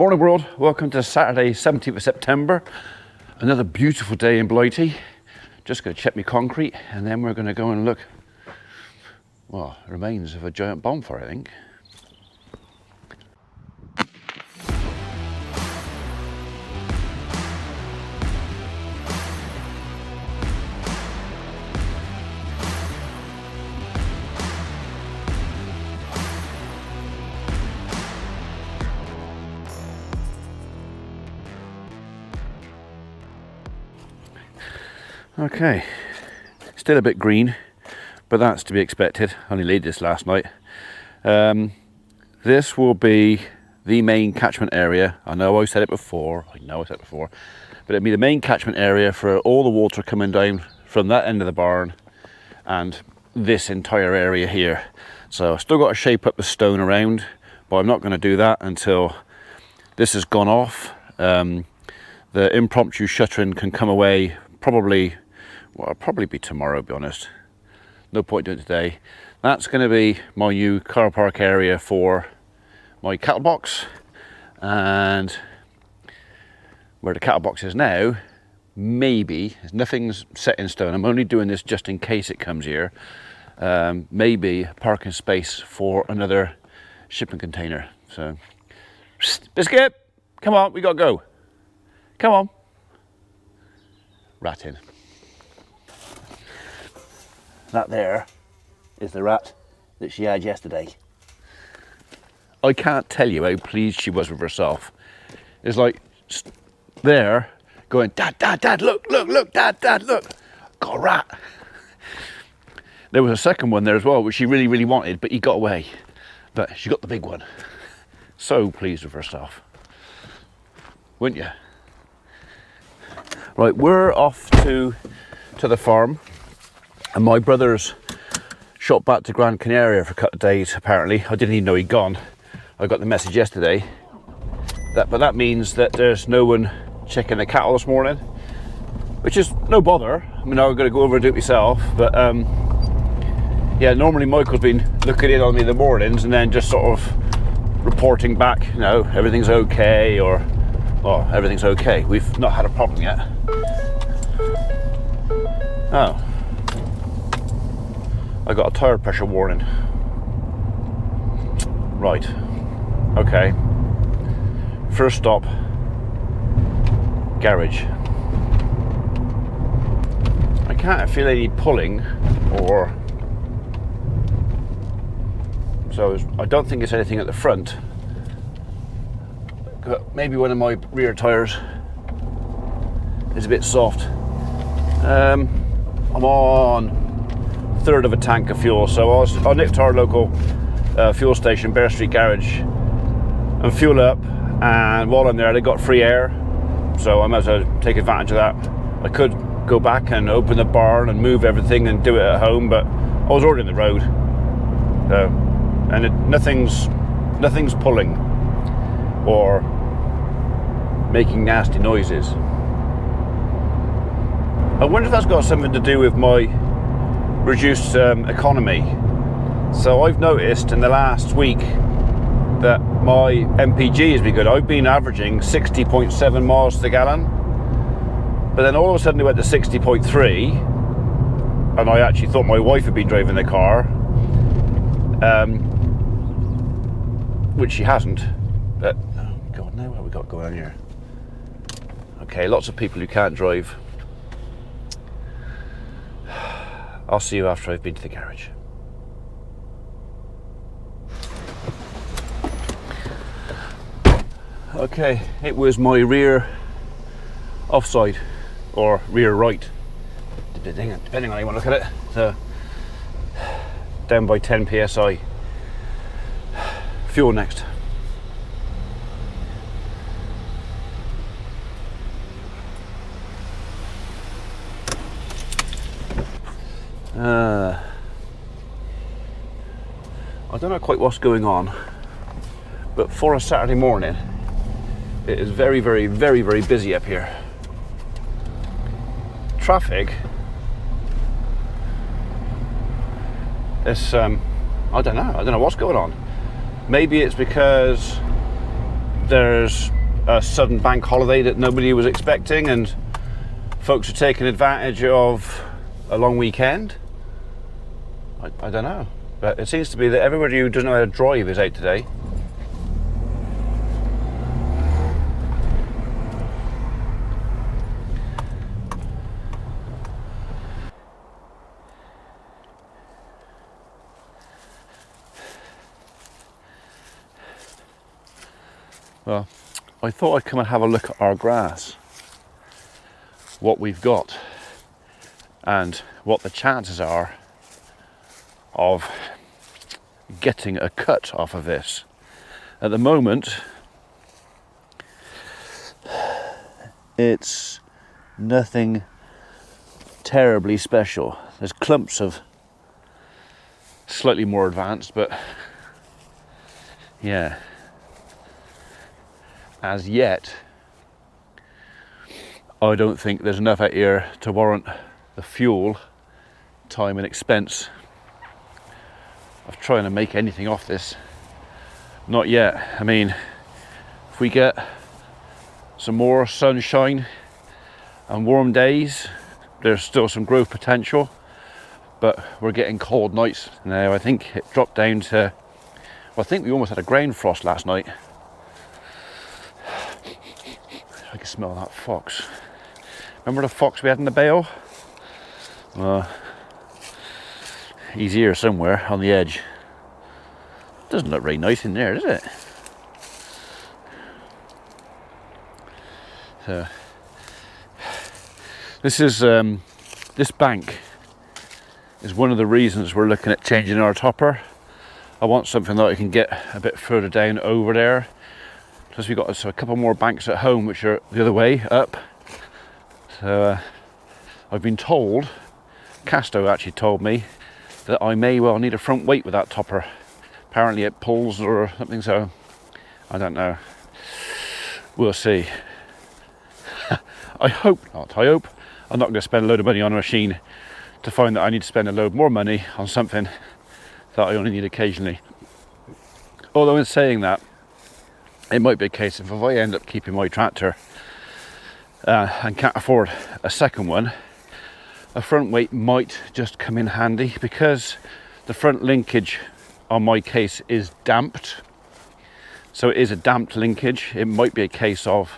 Morning world, welcome to Saturday 17th of September. Another beautiful day in Blighty. Just going to check my concrete and then we're going to go and look, well, remains of a giant bonfire I think. Okay, still a bit green, but that's to be expected. Only laid this last night. This will be the main catchment area. I know I said it before, but it'll be the main catchment area for all the water coming down from that end of the barn and this entire area here. So I've still got to shape up the stone around, but I'm not going to do that until this has gone off. The impromptu shuttering can come away probably, well, it'll probably be tomorrow, to be honest. No point doing it today. That's going to be my new car park area for my cattle box, and where the cattle box is now, maybe, nothing's set in stone, I'm only doing this just in case it comes here, maybe a parking space for another shipping container. So, Biscuit, come on, we gotta go. Come on. Rat in. That there is the rat that she had yesterday. I can't tell you how pleased she was with herself. It's like there going, Dad, Dad, Dad, look, look, look, Dad, Dad, look. Got a rat. There was a second one there as well, which she really, really wanted, but he got away. But she got the big one. So pleased with herself. Wouldn't you? Right, we're off to the farm, and my brother's shot back to Gran Canaria for a couple of days apparently. I didn't even know he'd gone. I got the message yesterday. But that means that there's no one checking the cattle this morning, which is no bother. I mean, I'm going to go over and do it myself, but yeah, normally Michael's been looking in on me in the mornings and then just sort of reporting back, you know, everything's okay, or, oh, everything's okay. We've not had a problem yet. Oh. I got a tire pressure warning. Right. Okay. First stop, garage. I can't feel any pulling, or so I don't think it's anything at the front. But maybe one of my rear tires is a bit soft. I'm on a third of a tank of fuel, so I nipped to our local fuel station, Bear Street Garage, and fuel up. And while I'm there, they got free air, so I might as well take advantage of that. I could go back and open the barn and move everything and do it at home, but I was already on the road, and nothing's pulling or making nasty noises. I wonder if that's got something to do with my reduced economy. So I've noticed in the last week that my MPG has been good. I've been averaging 60.7 miles to the gallon, but then all of a sudden it went to 60.3, and I actually thought my wife had been driving the car, which she hasn't. But oh God, now what have we got going on here? Okay, lots of people who can't drive. I'll see you after I've been to the garage. Okay, it was my rear offside, or rear right, depending on how you want to look at it. So, down by 10 psi. Fuel next. I don't know quite what's going on, but for a Saturday morning, it is very, very, very, very busy up here. Traffic is, I don't know what's going on. Maybe it's because there's a sudden bank holiday that nobody was expecting and folks are taking advantage of a long weekend. I don't know, but it seems to be that everybody who doesn't know how to drive is out today. Well, I thought I'd come and have a look at our grass, what we've got, and what the chances are of getting a cut off of this. At the moment, it's nothing terribly special. There's clumps of slightly more advanced, but yeah. As yet, I don't think there's enough out here to warrant the fuel, time and expense of trying to make anything off this. Not yet. I mean, if we get some more sunshine and warm days, there's still some growth potential, but we're getting cold nights now. I think it dropped down to, well, I think we almost had a ground frost last night. I can smell that fox. Remember the fox we had in the bale? Well, he's here somewhere on the edge. Doesn't look very nice in there, does it? So, this bank is one of the reasons we're looking at changing our topper. I want something that I can get a bit further down over there. Plus we've got a couple more banks at home which are the other way up. So I've been told, Casto actually told me, that I may well need a front weight with that topper. Apparently it pulls or something, so I don't know. We'll see. I hope not. I hope I'm not going to spend a load of money on a machine to find that I need to spend a load more money on something that I only need occasionally. Although in saying that, it might be a case of if I end up keeping my tractor and can't afford a second one, a front weight might just come in handy, because the front linkage on my case is damped. So it is a damped linkage. It might be a case of,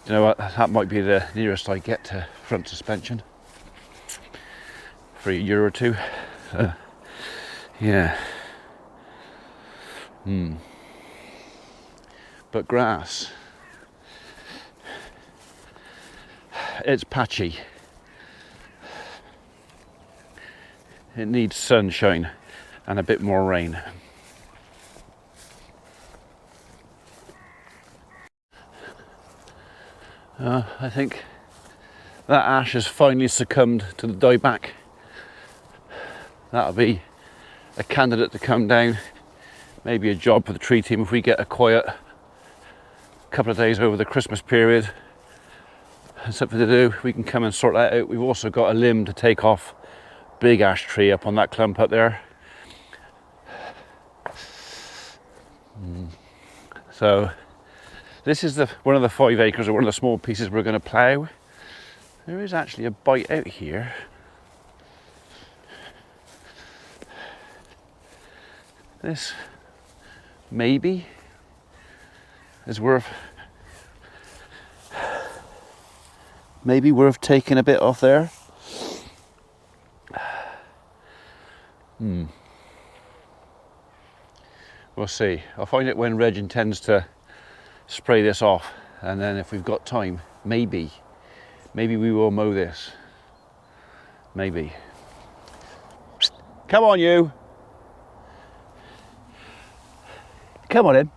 you know what, that might be the nearest I get to front suspension for a year or two. Yeah. But grass, it's patchy. It needs sunshine and a bit more rain. I think that ash has finally succumbed to the dieback. That'll be a candidate to come down. Maybe a job for the tree team if we get a quiet couple of days over the Christmas period and something to do, we can come and sort that out. We've also got a limb to take off, big ash tree up on that clump up there. So this is one of the 5 acres, or one of the small pieces we're going to plough. There is actually a bite out here. This maybe is worth taking a bit off there. We'll see. I'll find out when Reg intends to spray this off, and then if we've got time, maybe we will mow this. Maybe. Come on, you. Come on in.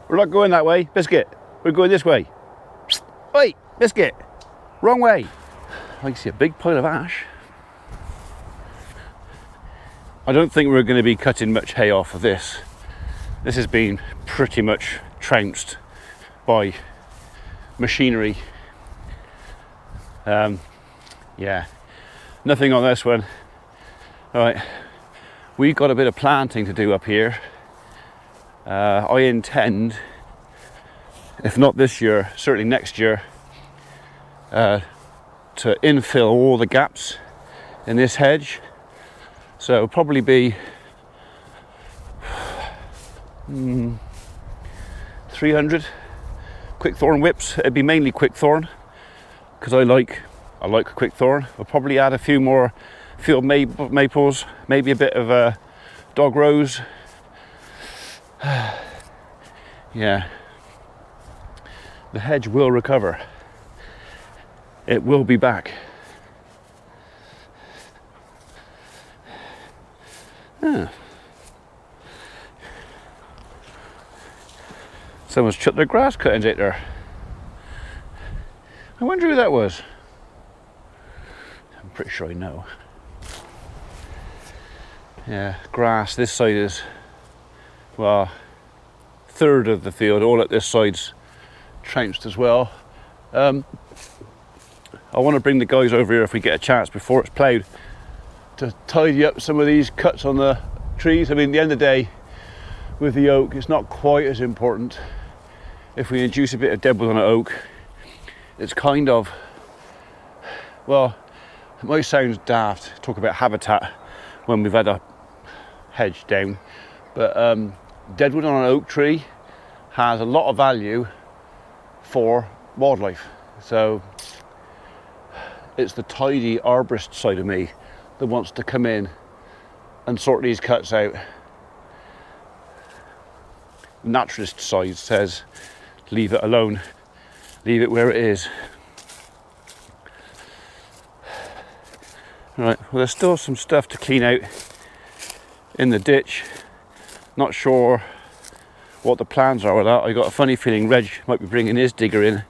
We're not going that way, Biscuit. We're going this way. Oi, Biscuit. Wrong way. I can see a big pile of ash. I don't think we're going to be cutting much hay off of this. This has been pretty much trounced by machinery. Yeah, nothing on this one. All right, we've got a bit of planting to do up here. I intend, if not this year, certainly next year, to infill all the gaps in this hedge. So it'll probably be 300 quickthorn whips. It'd be mainly quickthorn because I like quickthorn. I'll probably add a few more field maples, maybe a bit of dog rose. Yeah, the hedge will recover. It will be back. Someone's chucked their grass cuttings out there. I wonder who that was. I'm pretty sure I know. Yeah, grass. This side is, well, third of the field. All at this side's trounced as well. I want to bring the guys over here if we get a chance before it's ploughed to tidy up some of these cuts on the trees. I mean, at the end of the day, with the oak, it's not quite as important. If we induce a bit of deadwood on an oak, it's kind of, well, it might sound daft to talk about habitat when we've had a hedge down, but deadwood on an oak tree has a lot of value for wildlife. So it's the tidy arborist side of me that wants to come in and sort these cuts out. The naturalist side says leave it alone, leave it where it is. Right, well, there's still some stuff to clean out in the ditch. Not sure what the plans are with that. I got a funny feeling Reg might be bringing his digger in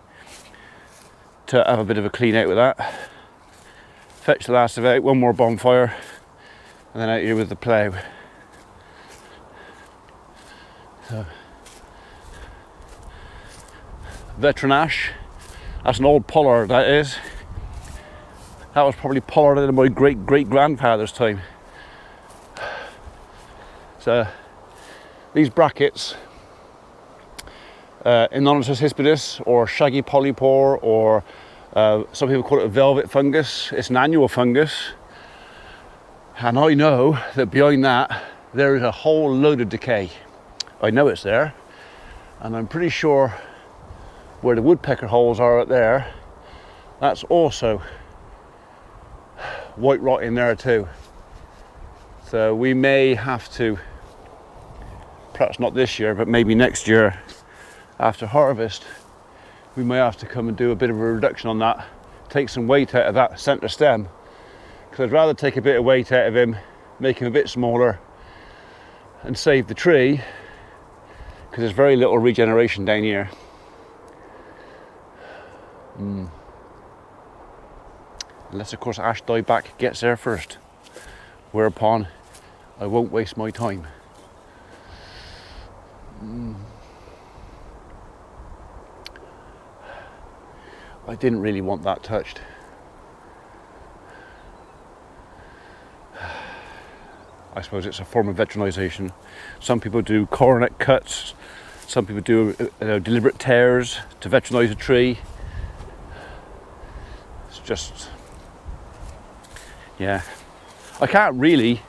to have a bit of a clean out with that. Fetch the last of it out, one more bonfire, and then out here with the plough. So, veteran ash, that's an old pollard, that is. That was probably pollarded in my great-great-grandfather's time. So these brackets, Anonymous hispidus or shaggy polypore, or some people call it a velvet fungus. It's an annual fungus, and I know that behind that there is a whole load of decay. I know it's there, and I'm pretty sure where the woodpecker holes are up there, that's also white rot in there too. So we may have to, perhaps not this year, but maybe next year after harvest, we may have to come and do a bit of a reduction on that, take some weight out of that centre stem, because I'd rather take a bit of weight out of him, make him a bit smaller and save the tree, because there's very little regeneration down here. Unless of course ash dieback gets there first, whereupon I won't waste my time. I didn't really want that touched. I suppose it's a form of veterinisation. Some people do coronet cuts, some people do deliberate tears to veterinise a tree. It's just, yeah. I can't really,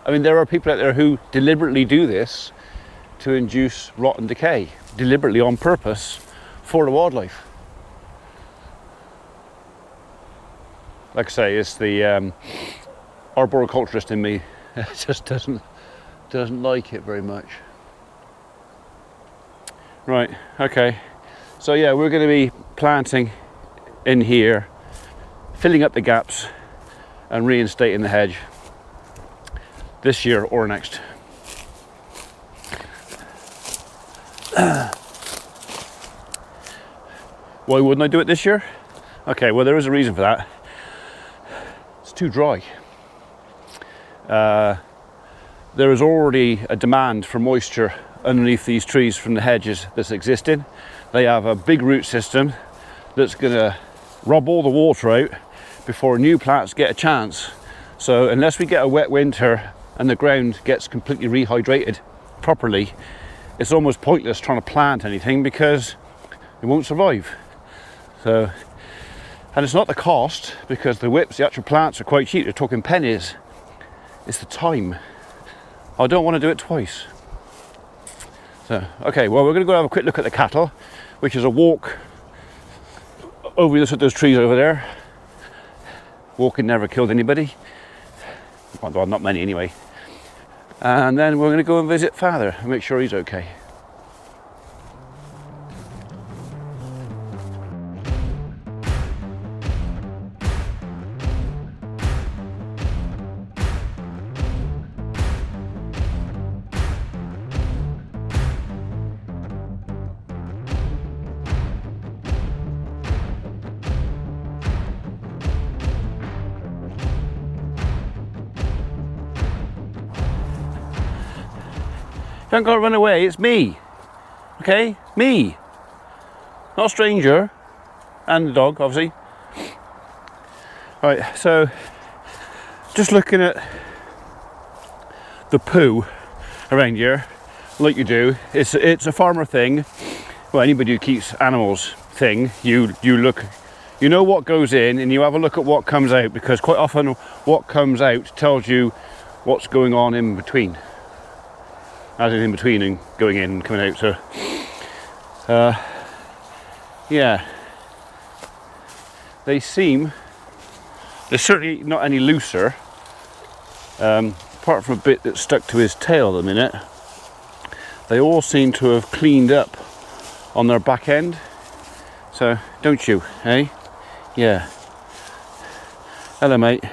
I mean, there are people out there who deliberately do this to induce rot and decay, deliberately on purpose for the wildlife. Like I say, it's the arboriculturist in me. It just doesn't like it very much. Right, okay. So yeah, we're going to be planting in here, filling up the gaps and reinstating the hedge this year or next. Why wouldn't I do it this year? Okay, well, there is a reason for that. It's too dry. There is already a demand for moisture underneath these trees from the hedges that's existing. They have a big root system that's going to rob all the water out before new plants get a chance. So unless we get a wet winter and the ground gets completely rehydrated properly, it's almost pointless trying to plant anything because it won't survive. So, and it's not the cost, because the whips, the actual plants are quite cheap, they're talking pennies. It's the time. I don't want to do it twice. So, okay, well, we're going to go have a quick look at the cattle, which is a walk over those trees over there. Walking never killed anybody. Well, not many anyway. And then we're going to go and visit Father and make sure he's okay. Don't go run away, it's me. Okay? Me. Not a stranger. And the dog, obviously. Right, so just looking at the poo around here, like you do. It's a farmer thing. Well, anybody who keeps animals thing. You look, you know what goes in and you have a look at what comes out, because quite often what comes out tells you what's going on in between. As in between and going in and coming out. So yeah, they're certainly not any looser, apart from a bit that's stuck to his tail at the minute. They all seem to have cleaned up on their back end. So don't you, eh? Yeah. Hello, mate.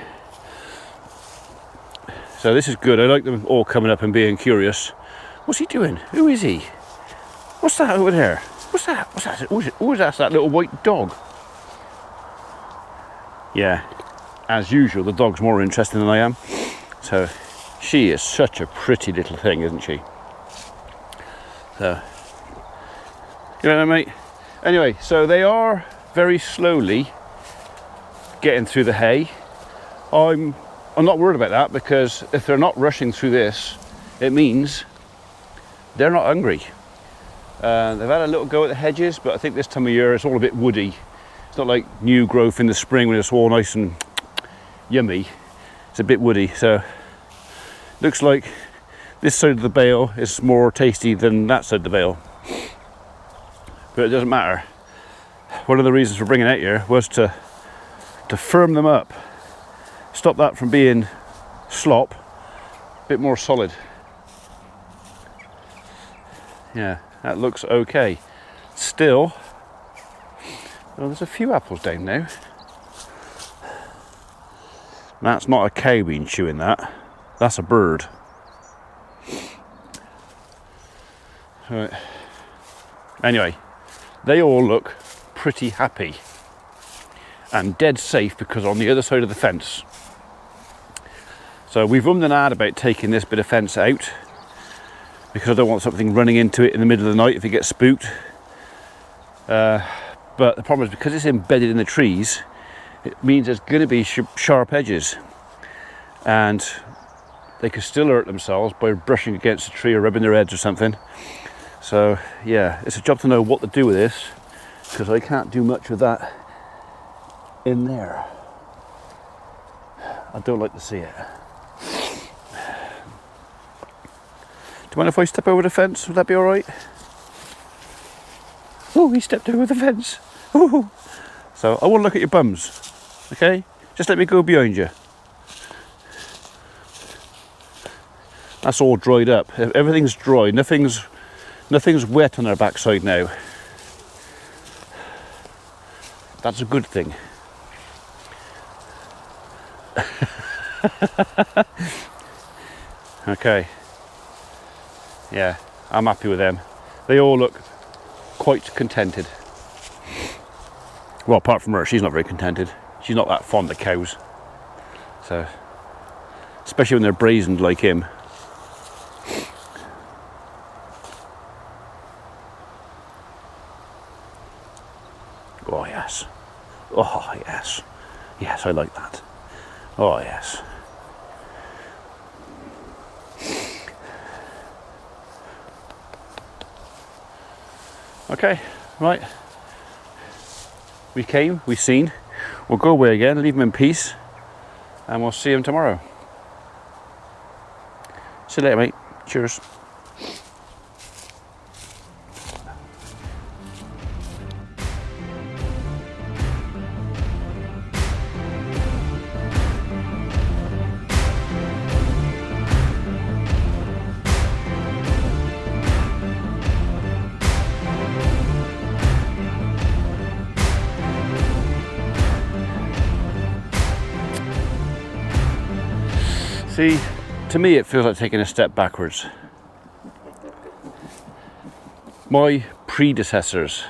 So this is good. I like them all coming up and being curious. What's he doing? Who is he? What's that over there? What's that? What's that? Who is that? That little white dog? Yeah, as usual, the dog's more interesting than I am. So, she is such a pretty little thing, isn't she? So, you know what I mean? Anyway, so they are very slowly getting through the hay. I'm not worried about that, because if they're not rushing through this, it means they're not hungry. They've had a little go at the hedges, but I think this time of year it's all a bit woody. It's not like new growth in the spring when it's all nice and yummy. It's a bit woody, so looks like this side of the bale is more tasty than that side of the bale. But it doesn't matter. One of the reasons for bringing it out here was to firm them up, stop that from being slop, a bit more solid. Yeah, that looks okay. Still, well, there's a few apples down now. That's not a cow being chewing that. That's a bird. Right. Anyway, they all look pretty happy and dead safe, because on the other side of the fence. So we've ummed and ahed about taking this bit of fence out, because I don't want something running into it in the middle of the night if it gets spooked. But the problem is, because it's embedded in the trees, it means there's going to be sharp edges, and they could still hurt themselves by brushing against a tree or rubbing their heads or something. So yeah, it's a job to know what to do with this, because I can't do much with that in there. I don't like to see it. Do you mind if I step over the fence? Would that be all right? Oh, he stepped over the fence. Oh. So I want to look at your bums, okay? Just let me go behind you. That's all dried up. Everything's dry. Nothing's wet on their backside now. That's a good thing. Okay. Yeah, I'm happy with them. They all look quite contented. Well, apart from her, she's not very contented. She's not that fond of cows. So, especially when they're brazened like him. Oh yes. Oh yes. Yes, I like that. Oh yes. Okay, right. We came, we've seen. We'll go away again, leave them in peace, and we'll see them tomorrow. See you later, mate. Cheers. See, to me it feels like taking a step backwards. My predecessors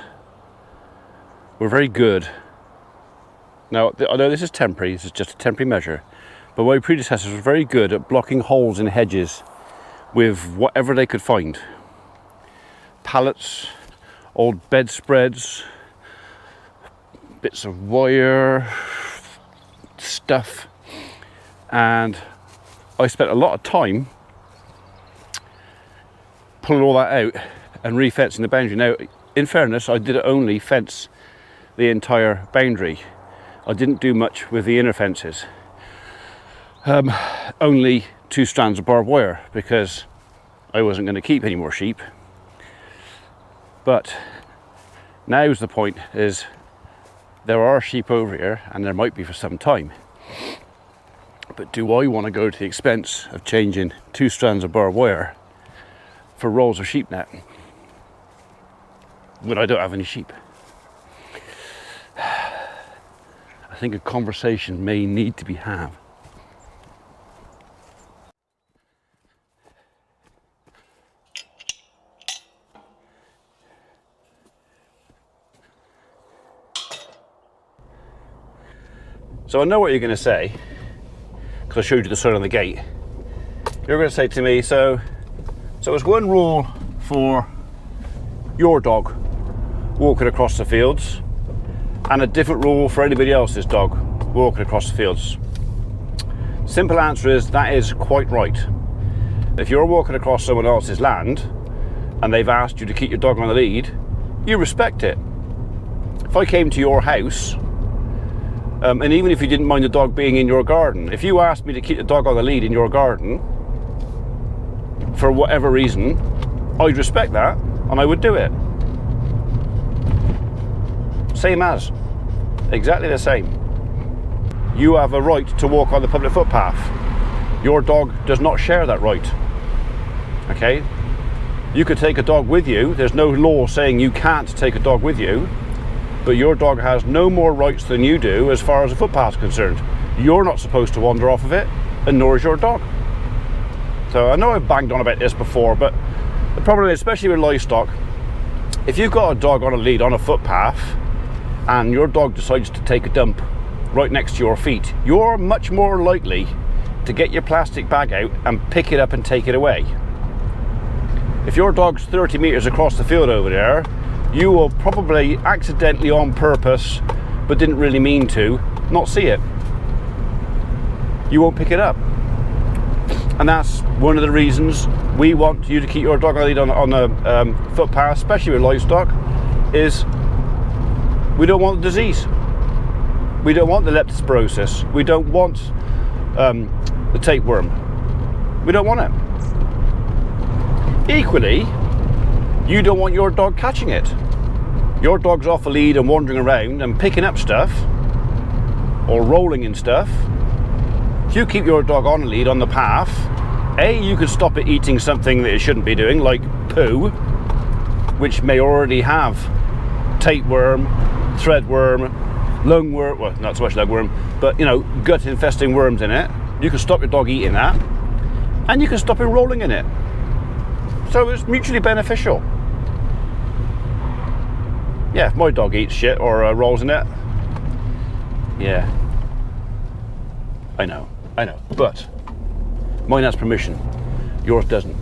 were very good. Now, I know this is temporary, this is just a temporary measure, but my predecessors were very good at blocking holes in hedges with whatever they could find. Pallets, old bedspreads, bits of wire, stuff, and I spent a lot of time pulling all that out and re-fencing the boundary. Now, in fairness, I did only fence the entire boundary. I didn't do much with the inner fences. Only 2 strands of barbed wire, because I wasn't going to keep any more sheep. But now's the point, is there are sheep over here, and there might be for some time. But do I want to go to the expense of changing 2 strands of barbed wire for rolls of sheep net when I don't have any sheep? I think a conversation may need to be had. So I know what you're going to say, because I showed you the sign on the gate. You're going to say to me, so it's one rule for your dog walking across the fields and a different rule for anybody else's dog walking across the fields. Simple answer is, that is quite right. If you're walking across someone else's land and they've asked you to keep your dog on the lead, you respect it. If I came to your house, and even if you didn't mind the dog being in your garden, if you asked me to keep the dog on the lead in your garden for whatever reason, I'd respect that and I would do it. Same as, exactly the same. You have a right to walk on the public footpath. Your dog does not share that right. Okay? You could take a dog with you. There's no law saying you can't take a dog with you. But your dog has no more rights than you do as far as the footpath is concerned. You're not supposed to wander off of it, and nor is your dog. So I know I've banged on about this before, but the problem is, especially with livestock, if you've got a dog on a lead on a footpath and your dog decides to take a dump right next to your feet, you're much more likely to get your plastic bag out and pick it up and take it away. If your dog's 30 meters across the field over there, you will probably accidentally, on purpose, but didn't really mean to, not see it. You won't pick it up. And that's one of the reasons we want you to keep your dog on the lead on a footpath, especially with livestock, is we don't want disease. We don't want the leptospirosis. We don't want the tapeworm. We don't want it. Equally, you don't want your dog catching it. Your dog's off the lead and wandering around and picking up stuff or rolling in stuff. If you keep your dog on the lead on the path, A, you can stop it eating something that it shouldn't be doing, like poo, which may already have tapeworm, threadworm, lungworm, well, not so much lungworm, but, you know, gut infesting worms in it. You can stop your dog eating that, and you can stop him rolling in it. So it's mutually beneficial. Yeah, if my dog eats shit or rolls in it, yeah, I know, but mine has permission, yours doesn't.